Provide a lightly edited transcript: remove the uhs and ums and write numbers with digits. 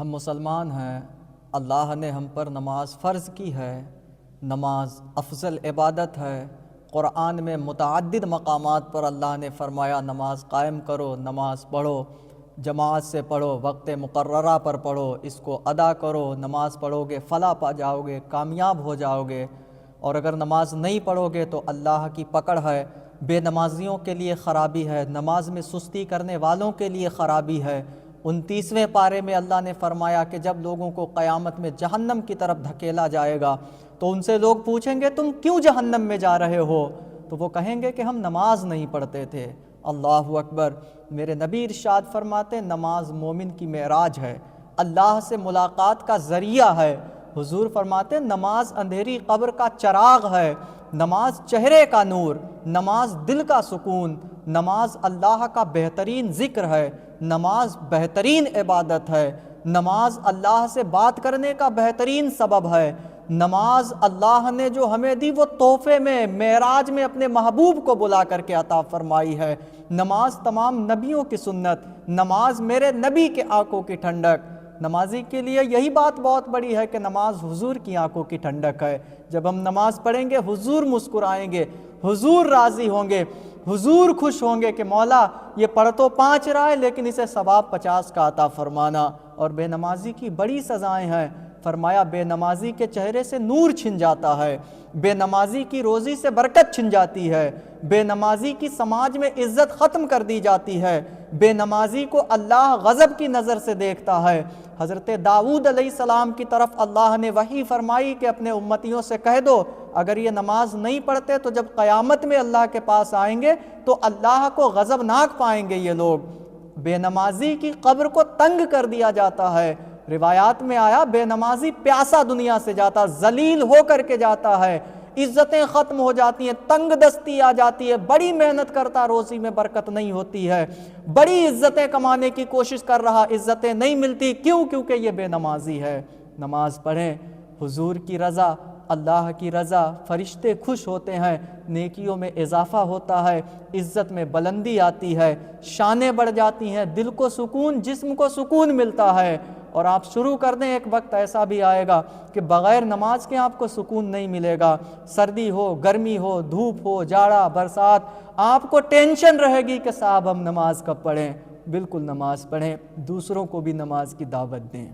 ہم مسلمان ہیں، اللہ نے ہم پر نماز فرض کی ہے۔ نماز افضل عبادت ہے۔ قرآن میں متعدد مقامات پر اللہ نے فرمایا نماز قائم کرو، نماز پڑھو، جماعت سے پڑھو، وقت مقررہ پر پڑھو، اس کو ادا کرو، نماز پڑھو گے فلاح پا جاؤ گے، کامیاب ہو جاؤ گے۔ اور اگر نماز نہیں پڑھو گے تو اللہ کی پکڑ ہے، بے نمازیوں کے لیے خرابی ہے، نماز میں سستی کرنے والوں کے لیے خرابی ہے۔ 29ویں پارے میں اللہ نے فرمایا کہ جب لوگوں کو قیامت میں جہنم کی طرف دھکیلا جائے گا تو ان سے لوگ پوچھیں گے تم کیوں جہنم میں جا رہے ہو؟ تو وہ کہیں گے کہ ہم نماز نہیں پڑھتے تھے۔ اللہ اکبر۔ میرے نبی ارشاد فرماتے نماز مومن کی معراج ہے، اللہ سے ملاقات کا ذریعہ ہے۔ حضور فرماتے نماز اندھیری قبر کا چراغ ہے، نماز چہرے کا نور، نماز دل کا سکون، نماز اللہ کا بہترین ذکر ہے، نماز بہترین عبادت ہے، نماز اللہ سے بات کرنے کا بہترین سبب ہے۔ نماز اللہ نے جو ہمیں دی وہ تحفے میں معراج میں اپنے محبوب کو بلا کر کے عطا فرمائی ہے۔ نماز تمام نبیوں کی سنت، نماز میرے نبی کے آنکھوں کی ٹھنڈک۔ نمازی کے لیے یہی بات بہت بڑی ہے کہ نماز حضور کی آنکھوں کی ٹھنڈک ہے۔ جب ہم نماز پڑھیں گے حضور مسکرائیں گے، حضور راضی ہوں گے، حضور خوش ہوں گے کہ مولا یہ پڑھ تو 5 رہا ہے لیکن اسے ثواب 50 کا عطا فرمانا۔ اور بے نمازی کی بڑی سزائیں ہیں۔ فرمایا بے نمازی کے چہرے سے نور چھن جاتا ہے، بے نمازی کی روزی سے برکت چھن جاتی ہے، بے نمازی کی سماج میں عزت ختم کر دی جاتی ہے، بے نمازی کو اللہ غضب کی نظر سے دیکھتا ہے۔ حضرت داؤد علیہ السلام کی طرف اللہ نے وحی فرمائی کہ اپنے امتیوں سے کہہ دو اگر یہ نماز نہیں پڑھتے تو جب قیامت میں اللہ کے پاس آئیں گے تو اللہ کو غضبناک پائیں گے یہ لوگ۔ بے نمازی کی قبر کو تنگ کر دیا جاتا ہے۔ روایات میں آیا بے نمازی پیاسا دنیا سے جاتا، ذلیل ہو کر کے جاتا ہے، عزتیں ختم ہو جاتی ہیں، تنگ دستی آ جاتی ہے، بڑی محنت کرتا روزی میں برکت نہیں ہوتی ہے، بڑی عزتیں کمانے کی کوشش کر رہا عزتیں نہیں ملتی، کیونکہ یہ بے نمازی ہے۔ نماز پڑھیں، حضور کی رضا، اللہ کی رضا، فرشتے خوش ہوتے ہیں، نیکیوں میں اضافہ ہوتا ہے، عزت میں بلندی آتی ہے، شانیں بڑھ جاتی ہیں، دل کو سکون، جسم کو سکون ملتا ہے۔ اور آپ شروع کر دیں ایک وقت ایسا بھی آئے گا کہ بغیر نماز کے آپ کو سکون نہیں ملے گا۔ سردی ہو، گرمی ہو، دھوپ ہو، جاڑا، برسات، آپ کو ٹینشن رہے گی کہ صاحب ہم نماز کب پڑھیں۔ بالکل نماز پڑھیں، دوسروں کو بھی نماز کی دعوت دیں۔